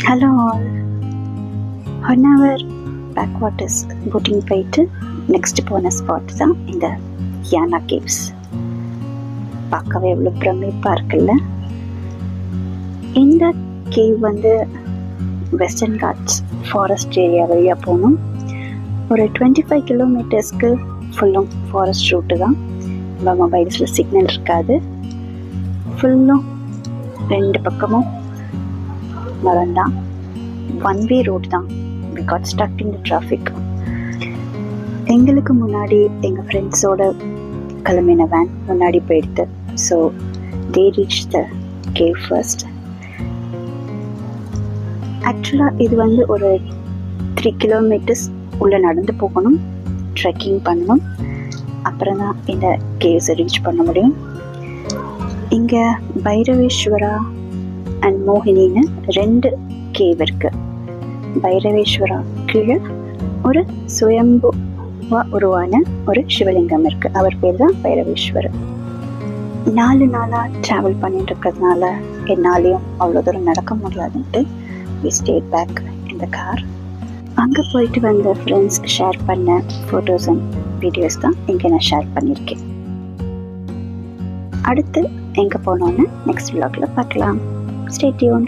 Hello all. 1 hour back waters boating போயிட்டு next போன spot தான் இந்த யானா கேவ்ஸ். பார்க்கவே எவ்வளோ பிரமிப்பாக இருக்குல்ல. இந்த கேவ் வந்து வெஸ்டர்ன் காட்ஸ் ஃபாரஸ்ட் ஏரியா வழியாக போகணும். ஒரு 25 கிலோமீட்டர்ஸ்க்கு ஃபுல்லும் ஃபாரஸ்ட் ரூட்டு தான். நம்ம மொபைல்ஸில் சிக்னல் இருக்காது. ஃபுல்லும் 2 பக்கமும் மரம் தான். 1-way ரோட் தான். we got stuck in the traffic. எங்களுக்கு முன்னாடி எங்கள் ஃப்ரெண்ட்ஸோட கிளம்பின வேன் முன்னாடி போயிடுது. So they reached the cave first. ஆக்சுவலாக இது வந்து ஒரு 3 கிலோமீட்டர்ஸ் உள்ளே நடந்து போகணும், ட்ரெக்கிங் பண்ணணும். அப்புறம் தான் இந்த கேவ்ஸை ரீச் பண்ண முடியும். இங்கே பைரவேஸ்வரா அண்ட் மோகினின்னு 2 கேவ் இருக்கு. பைரவேஸ்வரா கீழே ஒரு சுயம்புவா உருவான ஒரு சிவலிங்கம் இருக்கு. அவர் பேர் தான் பைரவேஸ்வரர். 4 நாளாக ட்ராவல் பண்ணிட்டு இருக்கிறதுனால என்னாலையும் அவ்வளோ தூரம் நடக்க முடியாதுன்ட்டு we stayed back in the car. அங்கே போயிட்டு வந்த ஃப்ரெண்ட்ஸ் ஷேர் பண்ண ஃபோட்டோஸ் அண்ட் வீடியோஸ் தான் இங்கே நான் ஷேர் பண்ணியிருக்கேன். அடுத்து எங்கே போனோன்னு நெக்ஸ்ட் vlogல பார்க்கலாம். Stay tuned.